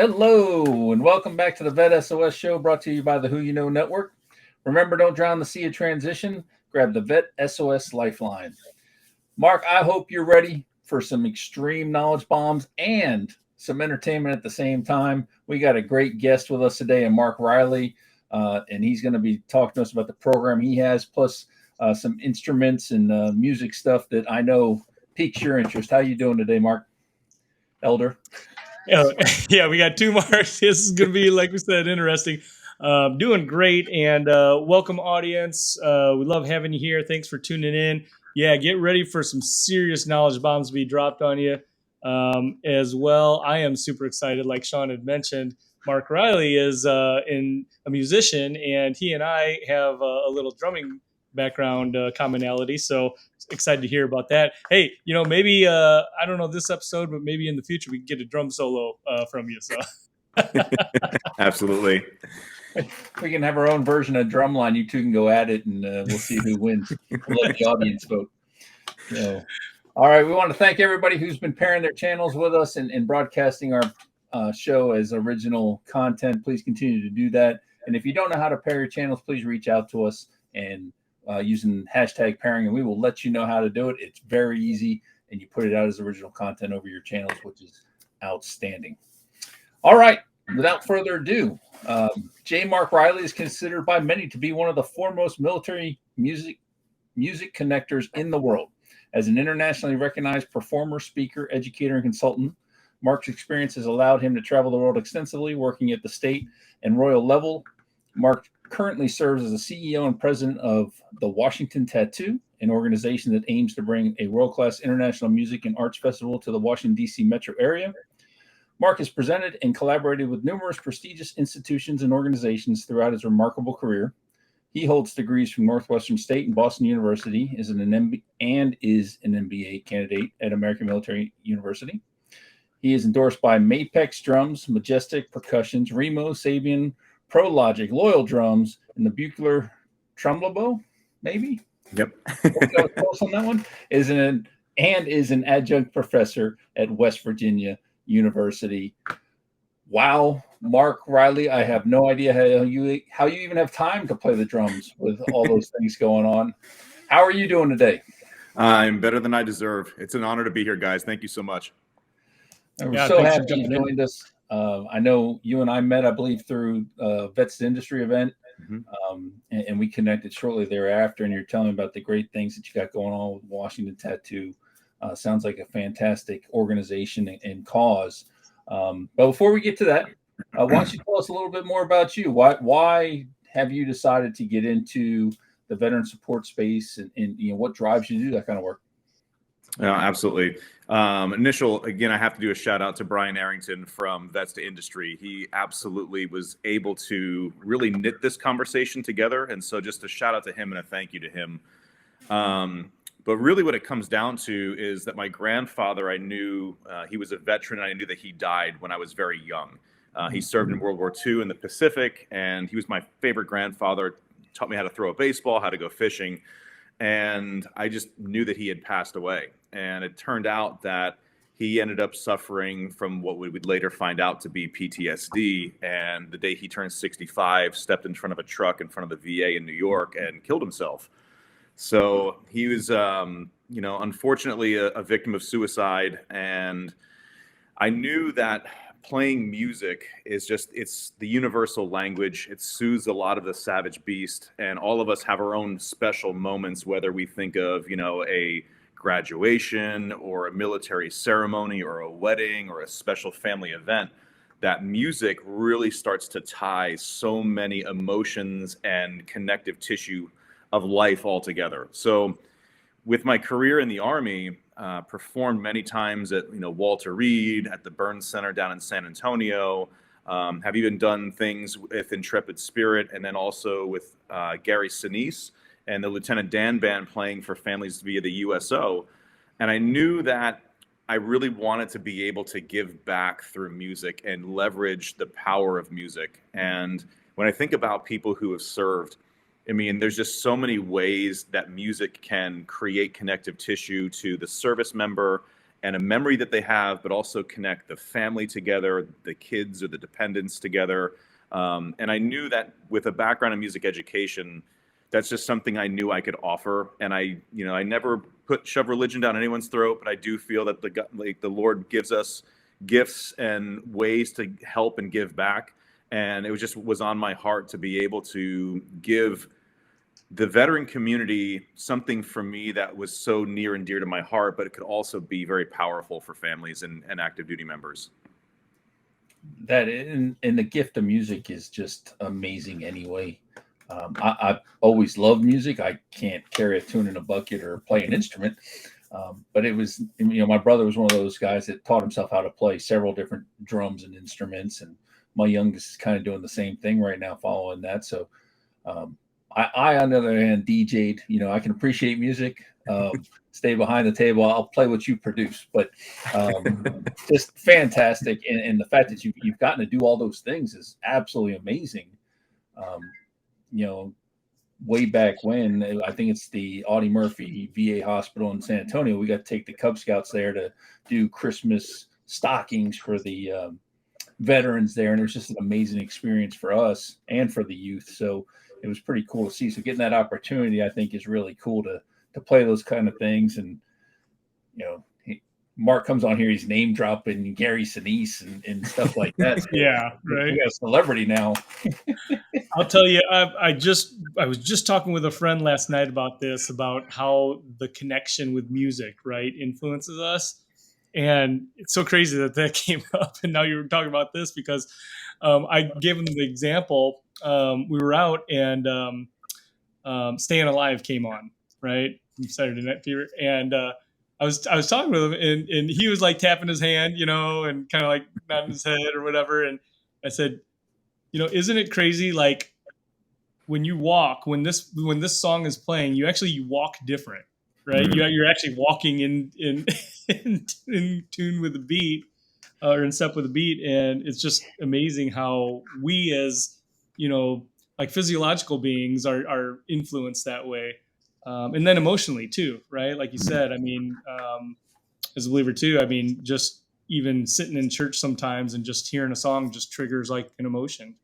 Hello, and welcome back to the VET S.O.S show brought to you by the Who You Know Network. Remember, don't drown the sea of transition. Grab the VET S.O.S Lifeline. Mark, I hope you're ready for some extreme knowledge bombs and some entertainment at the same time. We got a great guest with us today, and Mark Reilly, and he's going to be talking to us about the program he has, plus some instruments and music stuff that I know piques your interest. How you doing today, Mark? Elder? Yeah, we got two Marks. This is going to be, like we said, interesting. Doing great, and welcome, audience. We love having you here. Thanks for tuning in. Yeah, get ready for some serious knowledge bombs to be dropped on you as well. I am super excited. Like Sean had mentioned, Mark Reilly is a musician, and he and I have a little drumming background commonality. So excited to hear about that. Hey, maybe I don't know this episode, but maybe in the future we can get a drum solo from you. So absolutely, we can have our own version of Drumline. You two can go at it, and we'll see who wins. We'll let the audience vote. So, all right, we want to thank everybody who's been pairing their channels with us and broadcasting our show as original content. Please continue to do that. And if you don't know how to pair your channels, please reach out to us and using hashtag pairing, and we will let you know how to do it. It's very easy, and you put it out as original content over your channels, which is outstanding. All right, without further ado, J. Mark Reilly is considered by many to be one of the foremost military music connectors in the world. As an internationally recognized performer, speaker, educator, and consultant, Mark's experience has allowed him to travel the world extensively, working at the state and royal level. Mark currently serves as the CEO and president of the Washington Tattoo, an organization that aims to bring a world-class international music and arts festival to the Washington, D.C. metro area. Mark has presented and collaborated with numerous prestigious institutions and organizations throughout his remarkable career. He holds degrees from Northwestern State and Boston University, is an MBA candidate at American Military University. He is endorsed by Mapex Drums, Majestic Percussions, Remo, Sabian, ProLogic, Loyal Drums, and the Buchler Trumlobo, maybe? Yep. Close on that one. Is an adjunct professor at West Virginia University. Wow, Mark Reilly, I have no idea how you even have time to play the drums with all those things going on. How are you doing today? I'm better than I deserve. It's an honor to be here, guys. Thank you so much. We're so happy you joined us. I know you and I met, I believe, through Vets to Industry event, and we connected shortly thereafter. And you're telling me about the great things that you got going on with Washington Tattoo. Sounds like a fantastic organization and cause. But before we get to that, why don't you tell us a little bit more about you? Why have you decided to get into the veteran support space, and what drives you to do that kind of work? Absolutely. Again, I have to do a shout out to Brian Arrington from Vets to Industry. He absolutely was able to really knit this conversation together. And so just a shout out to him and a thank you to him. But really what it comes down to is that my grandfather, I knew he was a veteran, and I knew that he died when I was very young. He served in World War II in the Pacific, and he was my favorite grandfather, taught me how to throw a baseball, how to go fishing. And I just knew that he had passed away. And it turned out that he ended up suffering from what we would later find out to be PTSD. And the day he turned 65, stepped in front of a truck in front of the VA in New York and killed himself. So he was, unfortunately a victim of suicide. And I knew that playing music is it's the universal language. It soothes a lot of the savage beast. And all of us have our own special moments, whether we think of, a graduation or a military ceremony or a wedding or a special family event, that music really starts to tie so many emotions and connective tissue of life all together. So with my career in the Army, performed many times at Walter Reed, at the Burns Center down in San Antonio, have even done things with Intrepid Spirit, and then also with Gary Sinise and the Lieutenant Dan Band playing for families via the USO. And I knew that I really wanted to be able to give back through music and leverage the power of music. And when I think about people who have served, I mean, there's just so many ways that music can create connective tissue to the service member and a memory that they have, but also connect the family together, the kids or the dependents together. And I knew that with a background in music education, that's just something I knew I could offer. And I never shove religion down anyone's throat, but I do feel that the Lord gives us gifts and ways to help and give back. And it was on my heart to be able to give the veteran community something for me that was so near and dear to my heart, but it could also be very powerful for families and active duty members. That and the gift of music is just amazing anyway. I've always loved music. I can't carry a tune in a bucket or play an instrument. But it was, my brother was one of those guys that taught himself how to play several different drums and instruments. And my youngest is kind of doing the same thing right now, following that. So I, on the other hand, DJ'd. I can appreciate music, stay behind the table. I'll play what you produce, but just fantastic. And the fact that you've gotten to do all those things is absolutely amazing. Way back when, I think it's the Audie Murphy VA hospital in San Antonio, we got to take the Cub Scouts there to do Christmas stockings for the veterans there. And it was just an amazing experience for us and for the youth. So it was pretty cool to see. So getting that opportunity, I think, is really cool to play those kind of things. And, Mark comes on here, he's name dropping Gary Sinise and stuff like that. So yeah, right. We got a celebrity now. I'll tell you, I was just talking with a friend last night about how the connection with music, right, influences us. And it's so crazy that came up. And now you're talking about this because I gave him the example. We were out and Staying Alive came on, right, from Saturday Night Fever. And I was talking with him and he was like tapping his hand, and kind of like nodding his head or whatever. And I said, isn't it crazy? Like when you walk, when this song is playing, you walk different, right? Mm-hmm. You're actually walking in tune with the beat, or in step with the beat. And it's just amazing how we as, like physiological beings are influenced that way. And then emotionally too, right? Like you said, I mean, as a believer too, I mean, just even sitting in church sometimes and just hearing a song just triggers like an emotion.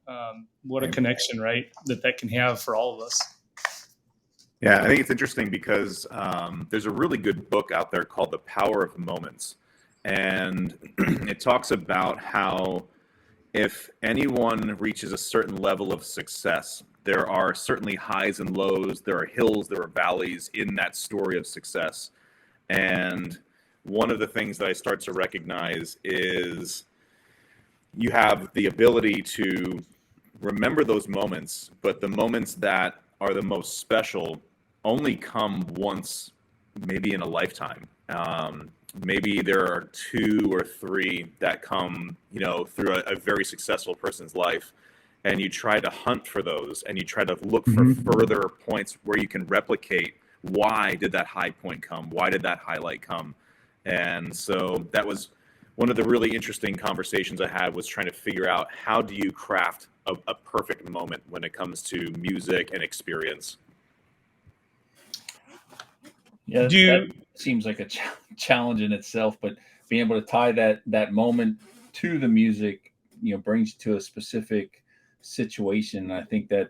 What a connection, right? That can have for all of us. Yeah, I think it's interesting because there's a really good book out there called The Power of Moments. And it talks about how if anyone reaches a certain level of success, there are certainly highs and lows, there are hills, there are valleys in that story of success. And one of the things that I start to recognize is you have the ability to remember those moments, but the moments that are the most special only come once, maybe in a lifetime. Maybe there are 2 or 3 that come, through a very successful person's life. And you try to hunt for those and you try to look for further points where you can replicate why did that high point come? Why did that highlight come? And so that was one of the really interesting conversations I had, was trying to figure out how do you craft a perfect moment when it comes to music and experience. Yeah, that seems like a challenge in itself, but being able to tie that moment to the music, brings you to a specific situation. I think that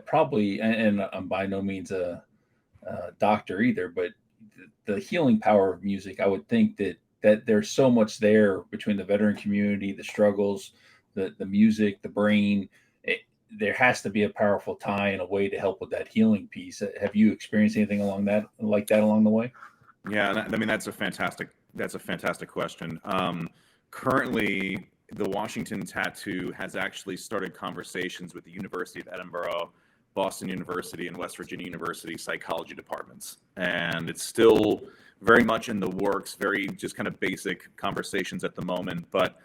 probably, and I'm by no means a doctor either, but the healing power of music, I would think that there's so much there between the veteran community, the struggles, the music, the brain. There has to be a powerful tie and a way to help with that healing piece. Have you experienced anything along the way? Yeah, I mean, that's a fantastic question. Currently, the Washington Tattoo has actually started conversations with the University of Edinburgh, Boston University, and West Virginia University psychology departments. And it's still very much in the works, very just kind of basic conversations at the moment. But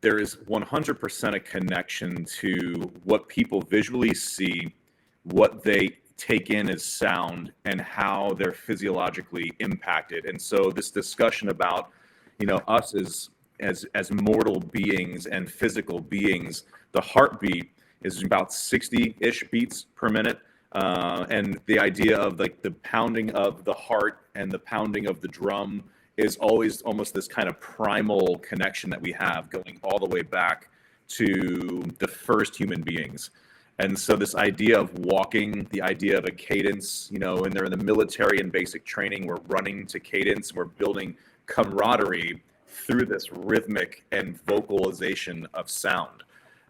there is 100% a connection to what people visually see, what they take in as sound, and how they're physiologically impacted. And so this discussion about, us as mortal beings and physical beings, the heartbeat is about 60-ish beats per minute. And the idea of like the pounding of the heart and the pounding of the drum is always almost this kind of primal connection that we have going all the way back to the first human beings. And so this idea of walking, the idea of a cadence, and they're in the military and basic training, we're running to cadence, we're building camaraderie through this rhythmic and vocalization of sound.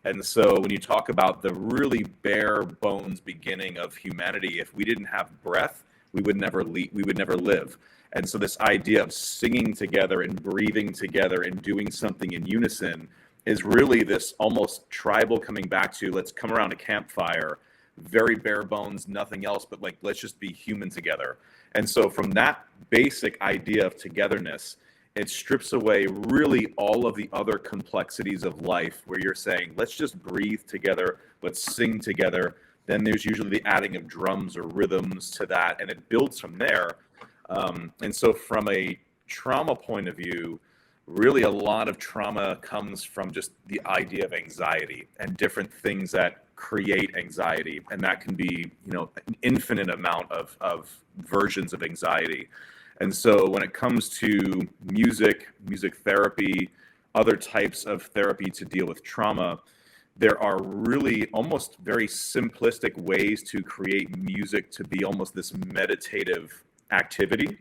And so when you talk about the really bare bones beginning of humanity, if we didn't have breath, we would never live. And so this idea of singing together and breathing together and doing something in unison is really this almost tribal coming back to, let's come around a campfire, very bare bones, nothing else, but like, let's just be human together. And so from that basic idea of togetherness, it strips away really all of the other complexities of life where you're saying, let's just breathe together, let's sing together. Then there's usually the adding of drums or rhythms to that, and it builds from there. And so from a trauma point of view, really a lot of trauma comes from just the idea of anxiety and different things that create anxiety. And that can be, an infinite amount of versions of anxiety. And so when it comes to music therapy, other types of therapy to deal with trauma, there are really almost very simplistic ways to create music to be almost this meditative activity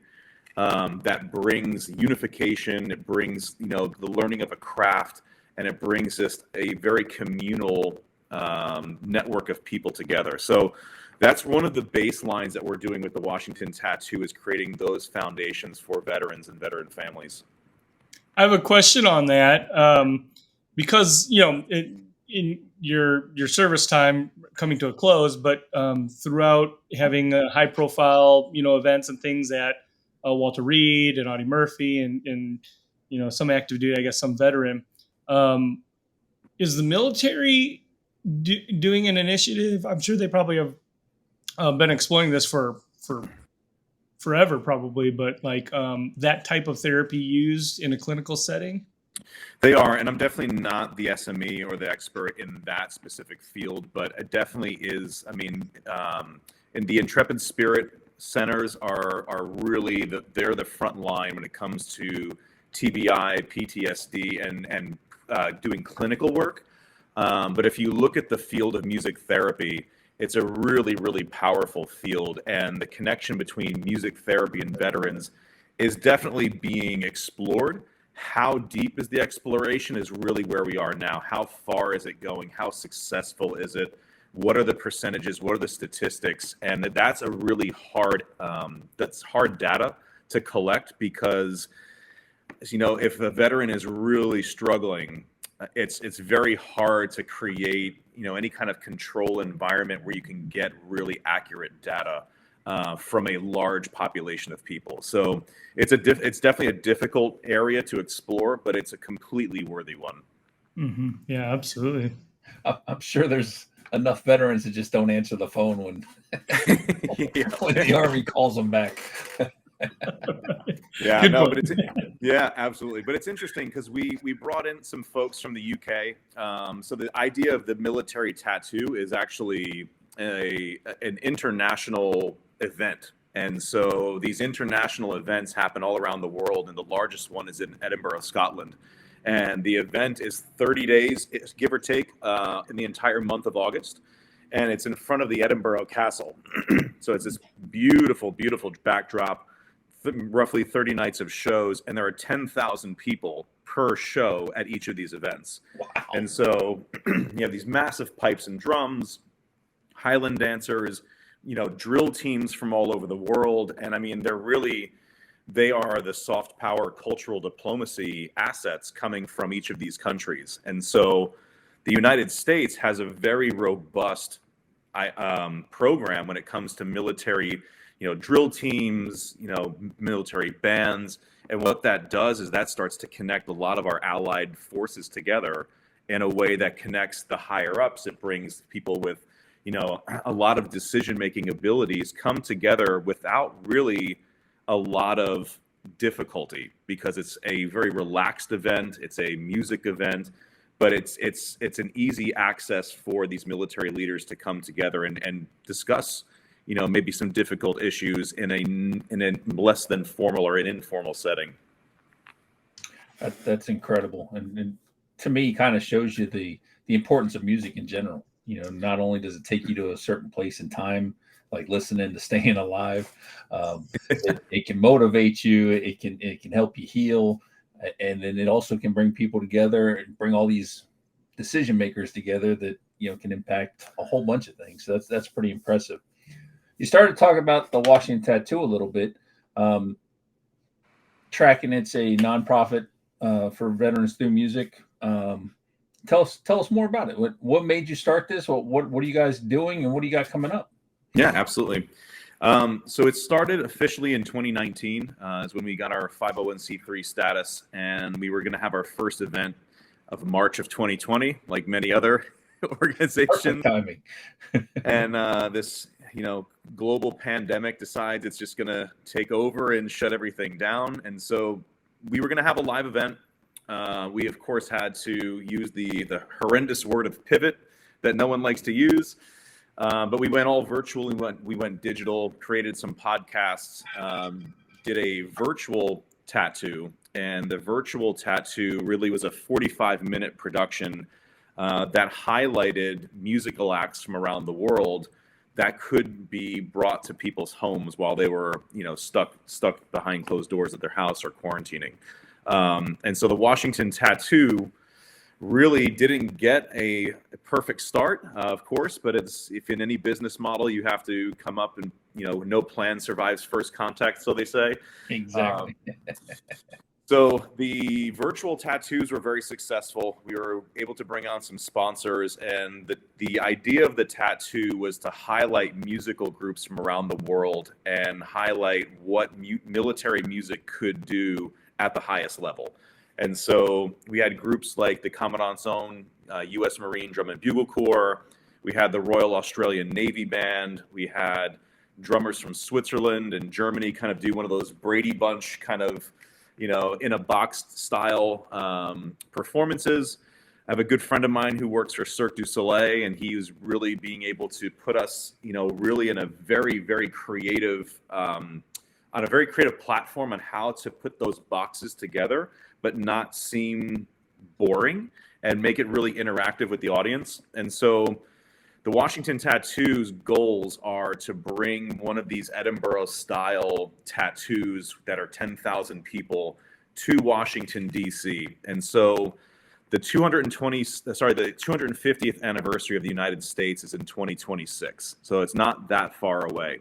that brings unification, it brings, the learning of a craft, and it brings just a very communal network of people together. So that's one of the baselines that we're doing with the Washington Tattoo, is creating those foundations for veterans and veteran families. I have a question on that, because in your service time coming to a close, but throughout having high profile events and things at Walter Reed and Audie Murphy and some active duty, I guess some veteran, is the military doing an initiative? I'm sure they probably have been exploring this for forever, probably, but like that type of therapy used in a clinical setting? They are, and I'm definitely not the SME or the expert in that specific field, but it definitely is. I mean, in the Intrepid Spirit centers are really they're the front line when it comes to TBI, PTSD, and doing clinical work. But if you look at the field of music therapy, it's a really, really powerful field, and the connection between music therapy and veterans is definitely being explored. How deep is the exploration is really where we are now. How far is it going? How successful is it? What are the percentages? What are the statistics? And that's a really hard, that's hard data to collect, because, if a veteran is really struggling, it's very hard to create, any kind of control environment where you can get really accurate data from a large population of people. So it's definitely a difficult area to explore, but it's a completely worthy one. Mm-hmm. Yeah, absolutely. I'm sure there's enough veterans that just don't answer the phone when when the Army calls them back. Yeah, Good no, point. but yeah, absolutely. But it's interesting because we brought in some folks from the UK. So the idea of the military tattoo is actually an international event. And so these international events happen all around the world, and the largest one is in Edinburgh, Scotland. And the event is 30 days, give or take, in the entire month of August. And it's in front of the Edinburgh Castle. So it's this beautiful, beautiful backdrop, roughly 30 nights of shows, and there are 10,000 people per show at each of these events. Wow. And so you have these massive pipes and drums, Highland dancers, drill teams from all over the world. And I mean, they are the soft power cultural diplomacy assets coming from each of these countries. And so the United States has a very robust program when it comes to military, drill teams, military bands. And what that does is that starts to connect a lot of our allied forces together in a way that connects the higher ups. It brings people with, a lot of decision-making abilities come together without really a lot of difficulty, because it's a very relaxed event. It's a music event, but it's an easy access for these military leaders to come together and discuss, maybe some difficult issues in a less than formal or an informal setting. That's incredible, and to me, kind of shows you the importance of music in general. Not only does it take you to a certain place in time, like listening to Staying Alive, it can motivate you. It can help you heal, and then it also can bring people together and bring all these decision makers together that can impact a whole bunch of things. So that's pretty impressive. You started talking about the Washington Tattoo a little bit. Tracking, it's a nonprofit for veterans through music. Tell us more about it. What made you start this? What are you guys doing, and what do you got coming up? Yeah, absolutely. So it started officially in 2019 is when we got our 501c3 status, and we were going to have our first event of March of 2020, like many other organizations. Perfect timing. And this global pandemic decides it's just going to take over and shut everything down. And so we were going to have a live event. We, of course, had to use the horrendous word of pivot that no one likes to use. But we went all virtual. We went digital, created some podcasts, did a virtual tattoo. And the virtual tattoo really was a 45-minute production that highlighted musical acts from around the world that could be brought to people's homes while they were, stuck behind closed doors at their house or quarantining. And so the Washington Tattoo really didn't get a perfect start, of course, but if in any business model you have to come up and, no plan survives first contact, so they say. Exactly. So the virtual tattoos were very successful. We were able to bring on some sponsors, and the idea of the tattoo was to highlight musical groups from around the world and highlight what military music could do at the highest level. And so we had groups like the Commandant's Own U.S. Marine Drum and Bugle Corps. We had the Royal Australian Navy Band. We had drummers from Switzerland and Germany kind of do one of those Brady Bunch kind of, in a box style performances. I have a good friend of mine who works for Cirque du Soleil, and he's really being able to put us, really in a very, very creative, on a very creative platform on how to put those boxes together, but not seem boring and make it really interactive with the audience. And so the Washington Tattoo's goals are to bring one of these Edinburgh style tattoos that are 10,000 people to Washington, D.C. And so the 250th anniversary of the United States is in 2026. So it's not that far away.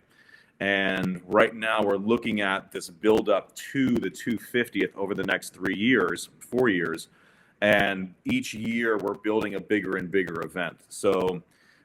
And right now we're looking at this build up to the 250th over the next 4 years. And each year we're building a bigger and bigger event. So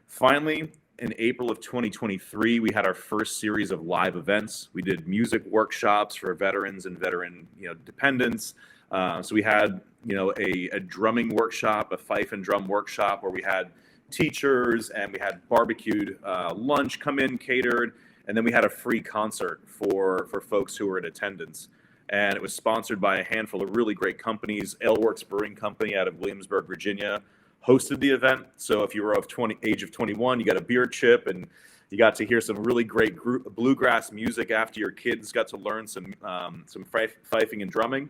finally, in April of 2023, we had our first series of live events. We did music workshops for veterans and veteran dependents. So we had a drumming workshop, a fife and drum workshop where we had teachers and we had barbecued lunch come in catered. And then we had a free concert for folks who were in attendance. And it was sponsored by a handful of really great companies. Aleworks Brewing Company out of Williamsburg, Virginia, hosted the event. So if you were of age of 21, you got a beer chip and you got to hear some really great bluegrass music after your kids got to learn some fifing and drumming.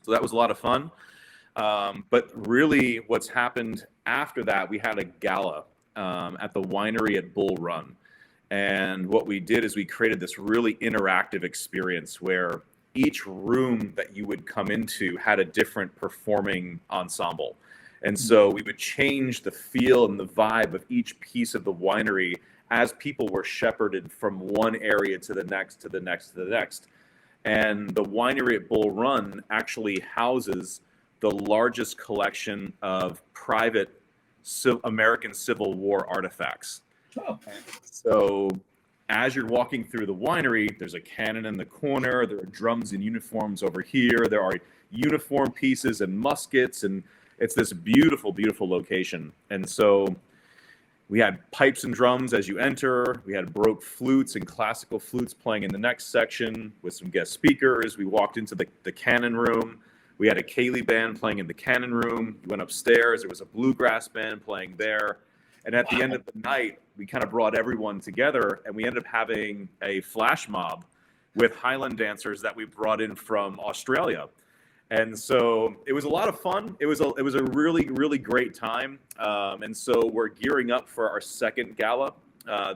So that was a lot of fun. But really what's happened after that, we had a gala at the winery at Bull Run. And what we did is we created this really interactive experience where each room that you would come into had a different performing ensemble. And so we would change the feel and the vibe of each piece of the winery as people were shepherded from one area to the next, to the next, to the next. And the winery at Bull Run actually houses the largest collection of private American Civil War artifacts. Oh. So as you're walking through the winery, there's a cannon in the corner, there are drums and uniforms over here, there are uniform pieces and muskets, and it's this beautiful, beautiful location. And so we had pipes and drums as you enter. We had Baroque flutes and classical flutes playing in the next section with some guest speakers. We walked into the cannon room. We had a Cayley band playing in the cannon room. We went upstairs. There was a bluegrass band playing there. And at the end of the night, we kind of brought everyone together, and we ended up having a flash mob with Highland dancers that we brought in from Australia. And so it was a lot of fun. It was a really, really great time. And so we're gearing up for our second gala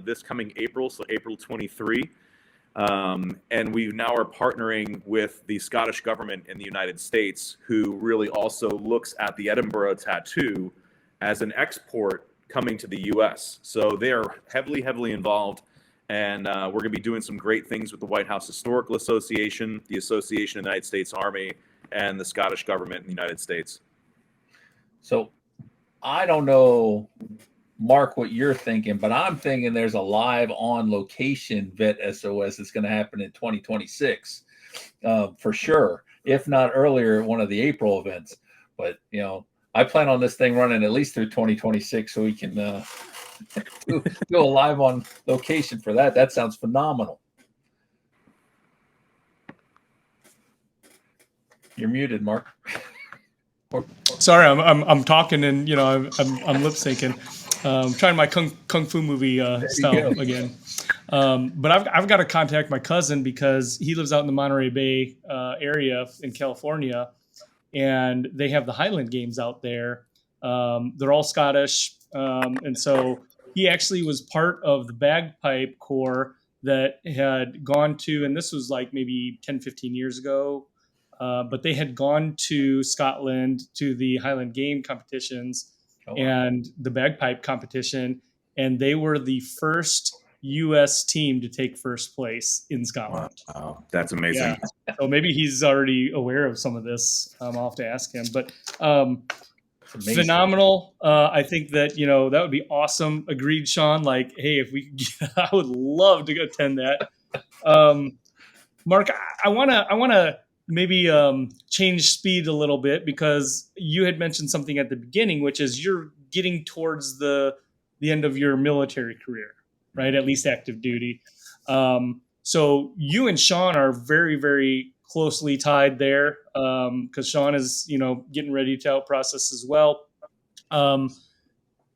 this coming April, so April 23. And we now are partnering with the Scottish government in the United States, who really also looks at the Edinburgh tattoo as an export coming to the US. So they are heavily, heavily involved. And we're going to be doing some great things with the White House Historical Association, the Association of the United States Army, and the Scottish government in the United States. So I don't know, Mark, what you're thinking, but I'm thinking there's a live on location VET S.O.S. that's going to happen in 2026 for sure, if not earlier, one of the April events. But, you know, I plan on this thing running at least through 2026 so we can do a live on location for that. That sounds phenomenal. You're muted, Mark. Sorry, I'm talking and I'm lip syncing. Trying my kung fu movie style again. But I've got to contact my cousin because he lives out in the Monterey Bay area in California, and they have the Highland Games out there. They're all Scottish, and so he actually was part of the bagpipe corps that had gone to, and this was like maybe 10, 15 years ago. But they had gone to Scotland to the Highland Game competitions and the bagpipe competition, and they were the first U.S. team to take first place in Scotland. Wow, that's amazing. Yeah. So maybe he's already aware of some of this. I'll have to ask him. But phenomenal. I think that that would be awesome. Agreed, Sean. Like, hey, if we, I would love to attend that. Mark, I wanna maybe change speed a little bit, because you had mentioned something at the beginning, which is you're getting towards the end of your military career, right? At least active duty. So you and Sean are very, very closely tied there, because Sean is, getting ready to out process as well. The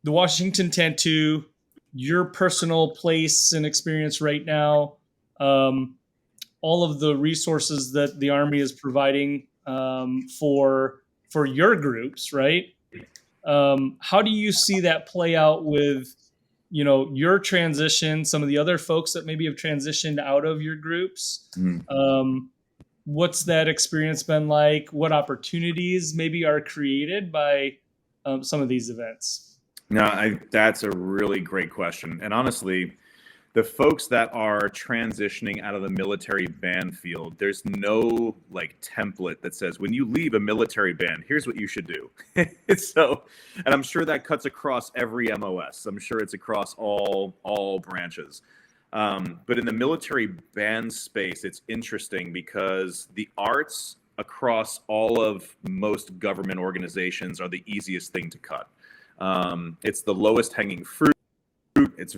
Washington Tattoo, your personal place and experience right now, all of the resources that the Army is providing for your groups, right? How do you see that play out with, your transition, some of the other folks that maybe have transitioned out of your groups? What's that experience been like? What opportunities maybe are created by some of these events? No, that's a really great question. And honestly, the folks that are transitioning out of the military band field, there's no template that says when you leave a military band, here's what you should do. So, and I'm sure that cuts across every MOS. I'm sure it's across all branches. But in the military band space, it's interesting because the arts across all of most government organizations are the easiest thing to cut. It's the lowest hanging fruit. It's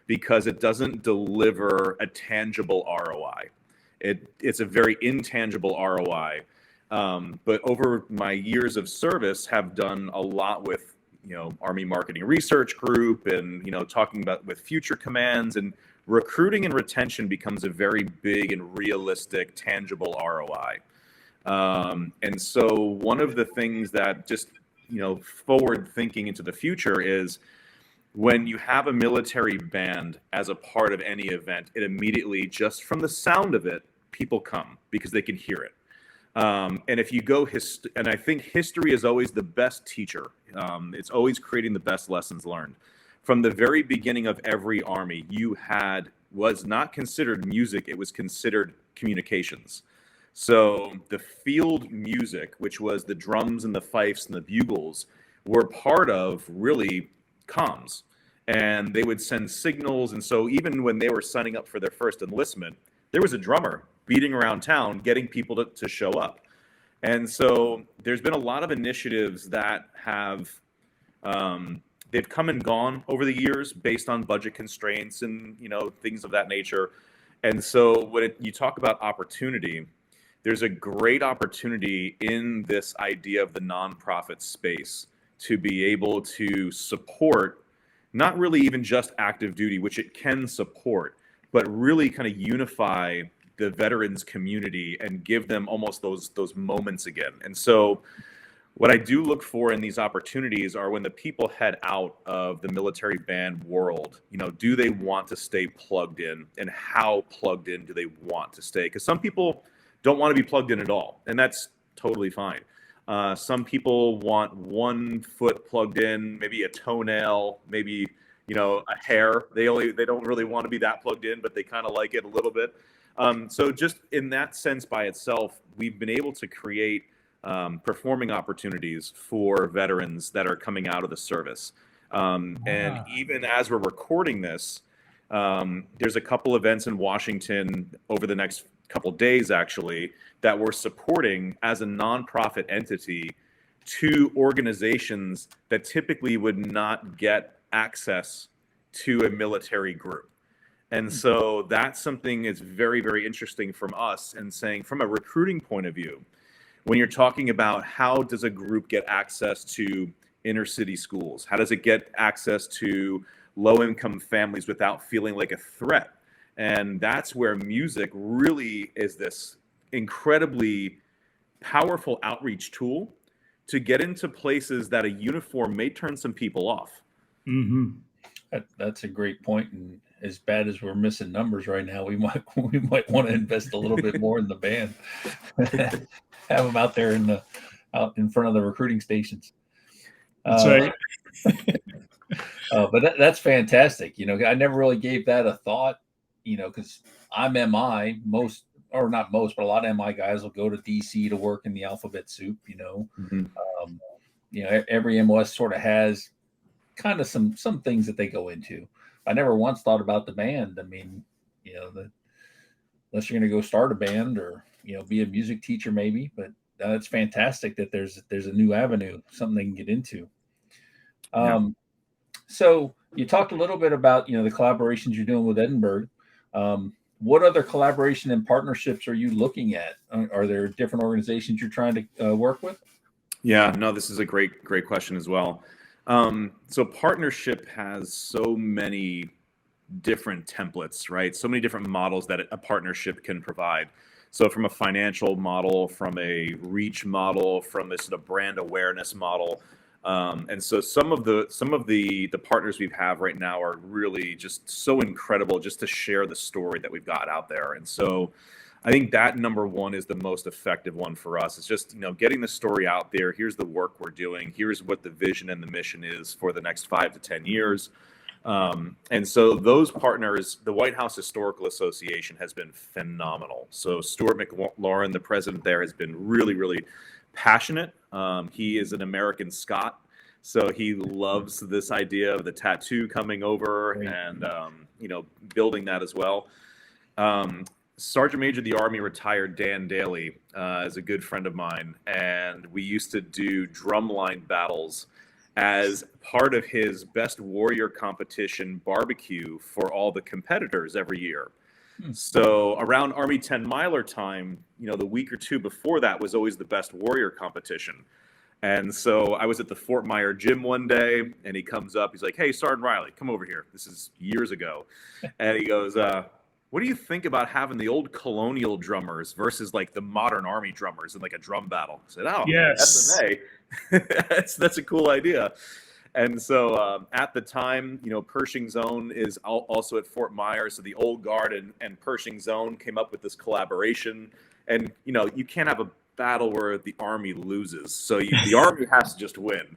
because it doesn't deliver a tangible ROI. It's a very intangible ROI. But over my years of service, have done a lot with Army Marketing Research Group, and talking about with future commands, and recruiting and retention becomes a very big and realistic, tangible ROI. And so one of the things that just forward thinking into the future is, when you have a military band as a part of any event, it immediately, just from the sound of it, people come because they can hear it. And if you go, and I think history is always the best teacher. It's always creating the best lessons learned. From the very beginning of every army, was not considered music, it was considered communications. So the field music, which was the drums and the fifes and the bugles, were part of really comms, and they would send signals. And so even when they were signing up for their first enlistment, there was a drummer beating around town getting people to show up. And so there's been a lot of initiatives that have they've come and gone over the years based on budget constraints and things of that nature. And so when you talk about opportunity, there's a great opportunity in this idea of the nonprofit space to be able to support, not really even just active duty, which it can support, but really kind of unify the veterans community and give them almost those moments again. And so what I do look for in these opportunities are when the people head out of the military band world, do they want to stay plugged in, and how plugged in do they want to stay? Because some people don't want to be plugged in at all, and that's totally fine. Some people want 1 foot plugged in, maybe a toenail, maybe a hair. They don't really want to be that plugged in, but they kind of like it a little bit. So just in that sense by itself, we've been able to create performing opportunities for veterans that are coming out of the service. And even as we're recording this, there's a couple events in Washington over the next couple days, actually, that we're supporting as a nonprofit entity to organizations that typically would not get access to a military group. And so that's something that's very, very interesting from us, and saying from a recruiting point of view, when you're talking about how does a group get access to inner city schools, how does it get access to low-income families without feeling like a threat? And that's where music really is this incredibly powerful outreach tool to get into places that a uniform may turn some people off. Mm-hmm. That's a great point. And as bad as we're missing numbers right now, we might want to invest a little bit more in the band. Have them out there out in front of the recruiting stations. That's right. But that's fantastic. I never really gave that a thought. Because I'm MI, not most, but a lot of MI guys will go to DC to work in the alphabet soup. Mm-hmm. Every MOS sort of has kind of some things that they go into. I never once thought about the band. I mean, unless you're going to go start a band or be a music teacher maybe, but it's fantastic that there's a new avenue, something they can get into. So you talked a little bit about the collaborations you're doing with Edinburgh. What other collaboration and partnerships are you looking at? Are there different organizations you're trying to work with? Yeah, no, this is a great question as well. So partnership has so many different templates, right? So many different models that a partnership can provide. So from a financial model, from a reach model, from this sort of brand awareness model. And so some of the partners we have right now are really just so incredible just to share the story that we've got out there. And so I think that number one is the most effective one for us. It's just, getting the story out there. Here's the work we're doing. Here's what the vision and the mission is for the next 5 to 10 years. And so those partners, the White House Historical Association has been phenomenal. So Stuart McLaurin, the president there, has been really, really passionate. He is an American Scot, so he loves this idea of the tattoo coming over and building that as well. Sergeant Major of the Army retired Dan Daly is a good friend of mine, and we used to do drumline battles as part of his Best Warrior competition barbecue for all the competitors every year. So around Army 10 miler time, the week or two before that was always the Best Warrior competition. And so I was at the Fort Myer gym one day, and he comes up, he's like, "Hey, Sergeant Reilly, come over here." This is years ago. And he goes, "What do you think about having the old colonial drummers versus like the modern Army drummers in like a drum battle?" I said, "Oh, yes, SMA. That's a cool idea." And so at the time, Pershing Zone is also at Fort Myers. So the Old Guard and Pershing Zone came up with this collaboration. And, you can't have a battle where the Army loses. So the Army has to just win.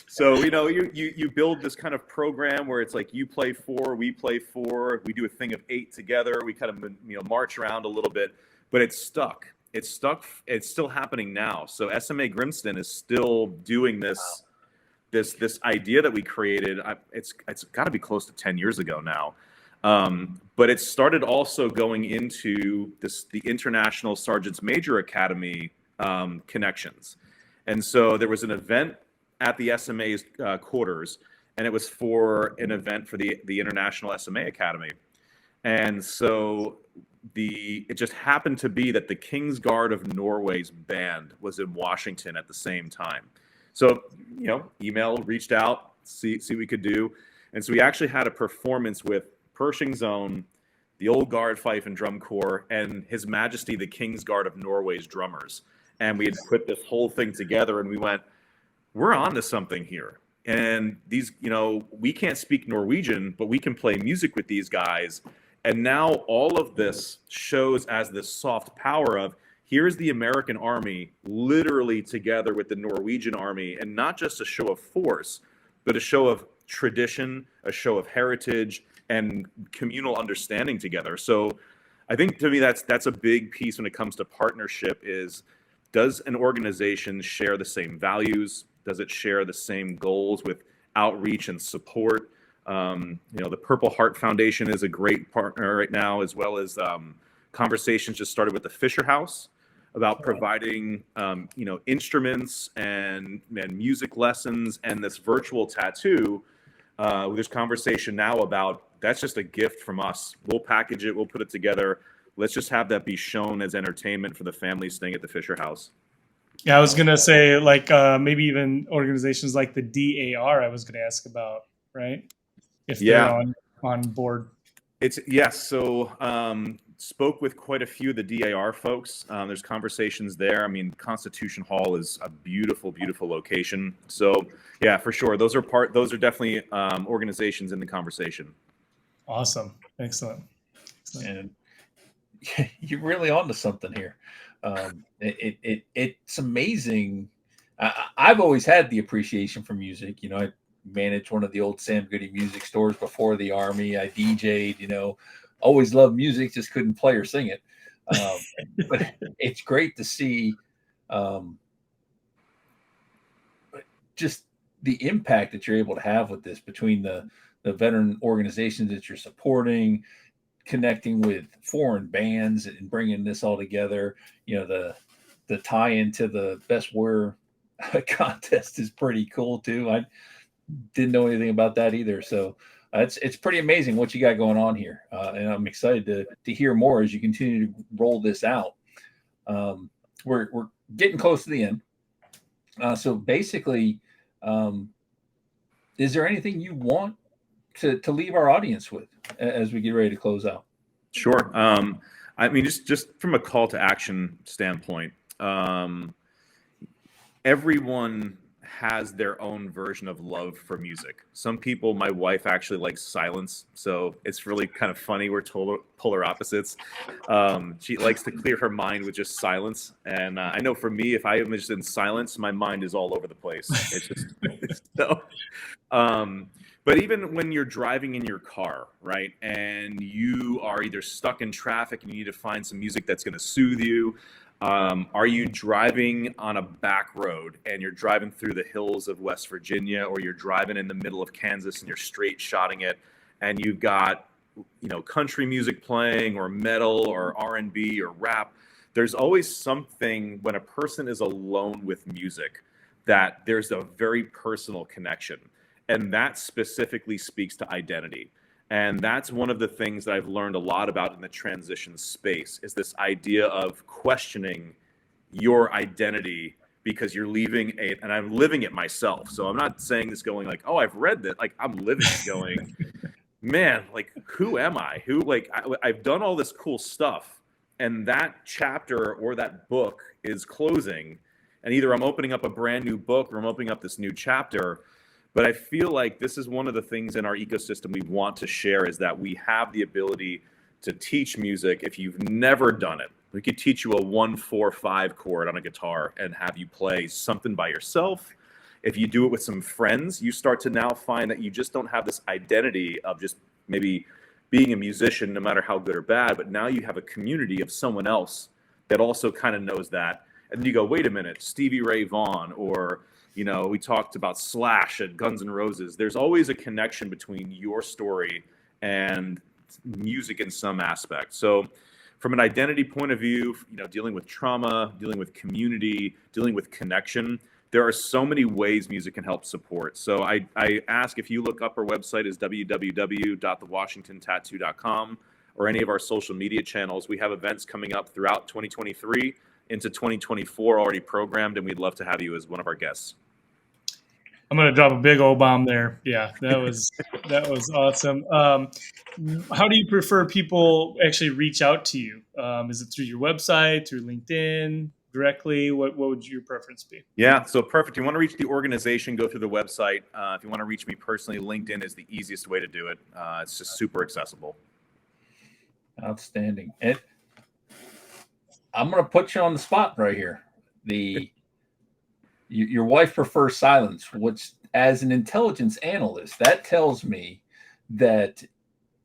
So you build this kind of program where it's like you play 4, we play 4. We do a thing of 8 together. We kind of, march around a little bit. But it's stuck. It's stuck. It's still happening now. So SMA Grimston is still doing this idea that we created. It's got to be close to 10 years ago now. But it started also going into the International Sergeants Major Academy connections. And so there was an event at the SMA's quarters, and it was for an event for the International SMA Academy. And so it just happened to be that the King's Guard of Norway's band was in Washington at the same time. So, email, reached out, see what we could do. And so we actually had a performance with Pershing Zone, the Old Guard Fife and Drum Corps, and His Majesty the King's Guard of Norway's drummers. And we had put this whole thing together, and we went, we're on to something here. And these, we can't speak Norwegian, but we can play music with these guys. And now all of this shows as this soft power of, here's the American army literally together with the Norwegian army, and not just a show of force, but a show of tradition, a show of heritage, and communal understanding together. So I think, to me, that's a big piece when it comes to partnership is, does an organization share the same values? Does it share the same goals with outreach and support? The Purple Heart Foundation is a great partner right now, as well as conversations just started with the Fisher House about providing, instruments and music lessons, and this virtual tattoo. There's conversation now about, that's just a gift from us. We'll package it. We'll put it together. Let's just have that be shown as entertainment for the families staying at the Fisher House. Yeah, I was going to say, like, maybe even organizations like the DAR I was going to ask about, right? If they're on board. So spoke with quite a few of the DAR folks. There's conversations there. I mean, Constitution Hall is a beautiful, beautiful location. So yeah, for sure. Those are definitely organizations in the conversation. Awesome. Excellent. And you're really onto something here. It's amazing. I've always had the appreciation for music. I managed one of the old Sam Goody music stores before the Army. I DJ'd, always loved music, just couldn't play or sing it. But it's great to see just the impact that you're able to have with this, between the veteran organizations that you're supporting, connecting with foreign bands and bringing this all together. The tie into the Best Wear contest is pretty cool too. I didn't know anything about that either. So it's pretty amazing what you got going on here. And I'm excited to hear more as you continue to roll this out. We're getting close to the end. So basically, is there anything you want to leave our audience with as we get ready to close out? Sure. I mean, just from a call to action standpoint, everyone has their own version of love for music. Some people, my wife actually likes silence, so it's really kind of funny. We're polar opposites. She likes to clear her mind with just silence, and I know for me, if I am just in silence, my mind is all over the place. It's just so. But even when you're driving in your car, right, and you are either stuck in traffic and you need to find some music that's going to soothe you, are you driving on a back road and you're driving through the hills of West Virginia, or you're driving in the middle of Kansas and you're straight shotting it, and you've got, country music playing, or metal, or R&B, or rap? There's always something when a person is alone with music that there's a very personal connection. And that specifically speaks to identity. And that's one of the things that I've learned a lot about in the transition space, is this idea of questioning your identity, because you're leaving and I'm living it myself. So I'm not saying this going like, oh, I've read that. Like, I'm living it going, man, like, who am I? I've done all this cool stuff, and that chapter or that book is closing, and either I'm opening up a brand new book or I'm opening up this new chapter. But I feel like this is one of the things in our ecosystem we want to share, is that we have the ability to teach music. If you've never done it, we could teach you a 1-4-5 chord on a guitar and have you play something by yourself. If you do it with some friends, you start to now find that you just don't have this identity of just maybe being a musician, no matter how good or bad, but now you have a community of someone else that also kind of knows that. And then you go, wait a minute, Stevie Ray Vaughan, or we talked about Slash at Guns N' Roses. There's always a connection between your story and music in some aspect. So from an identity point of view, dealing with trauma, dealing with community, dealing with connection, there are so many ways music can help support. So I ask, if you look up, our website is www.thewashingtontattoo.com, or any of our social media channels. We have events coming up throughout 2023 into 2024 already programmed, and we'd love to have you as one of our guests. I'm gonna drop a big old bomb there. Yeah, that was awesome. How do you prefer people actually reach out to you? Is it through your website, through LinkedIn, directly? What would your preference be? Yeah, so perfect. You want to reach the organization, go through the website. If you want to reach me personally, LinkedIn is the easiest way to do it. It's just super accessible. Outstanding. And I'm going to put you on the spot right here. Your wife prefers silence, which, as an intelligence analyst, that tells me that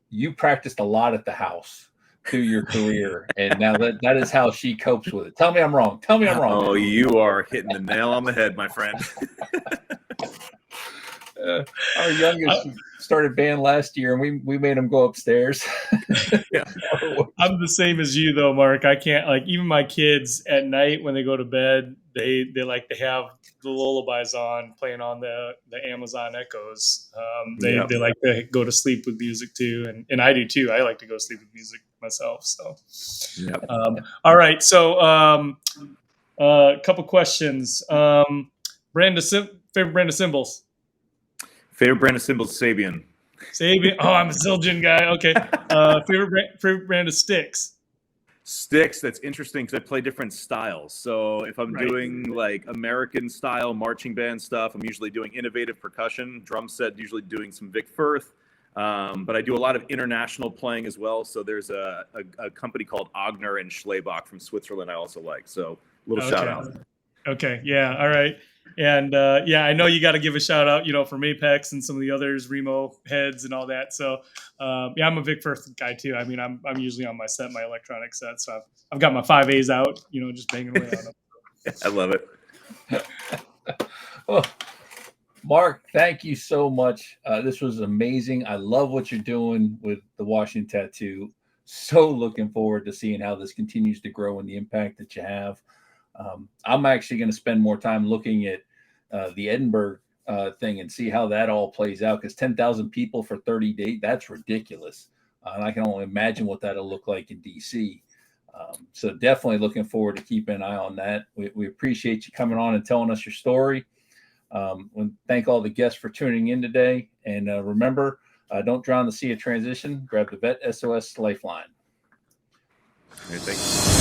you practiced a lot at the house through your career, and now that is how she copes with it. Tell me I'm wrong. Tell me I'm wrong. Oh, you are hitting the nail on the head, my friend. Our youngest started band last year, and we made him go upstairs. Yeah. I'm the same as you, though, Mark. I can't, like, even my kids at night when they go to bed, they like to have the lullabies on, playing on the Amazon Echoes. They like to go to sleep with music too, and I do too. I like to go to sleep with music myself. So, all right. So, a couple questions. Favorite brand of cymbals? Favorite brand of cymbals, Sabian. Sabian. Oh, I'm a Zildjian guy. Okay. Favorite brand of sticks? Sticks. That's interesting because I play different styles. So if I'm doing like American style marching band stuff, I'm usually doing innovative percussion. Drum set, usually doing some Vic Firth. But I do a lot of international playing as well. So there's a company called Ogner and Schlebach from Switzerland I also like. So a little shout out. Okay. Yeah. All right. And I know you got to give a shout out, from Apex and some of the others, Remo heads and all that. So I'm a Vic Firth guy too. I mean, I'm usually on my electronic set, so I've got my 5As out, just banging away on them. I love it. Well, Mark, thank you so much. This was amazing. I love what you're doing with the Washington Tattoo. So looking forward to seeing how this continues to grow and the impact that you have. I'm actually going to spend more time looking at the Edinburgh thing and see how that all plays out, because 10,000 people for 30 days, that's ridiculous. And I can only imagine what that'll look like in DC. So definitely looking forward to keeping an eye on that. We appreciate you coming on and telling us your story. We thank all the guests for tuning in today. And remember, don't drown the sea of transition. Grab the VET S.O.S. Lifeline. Thank you.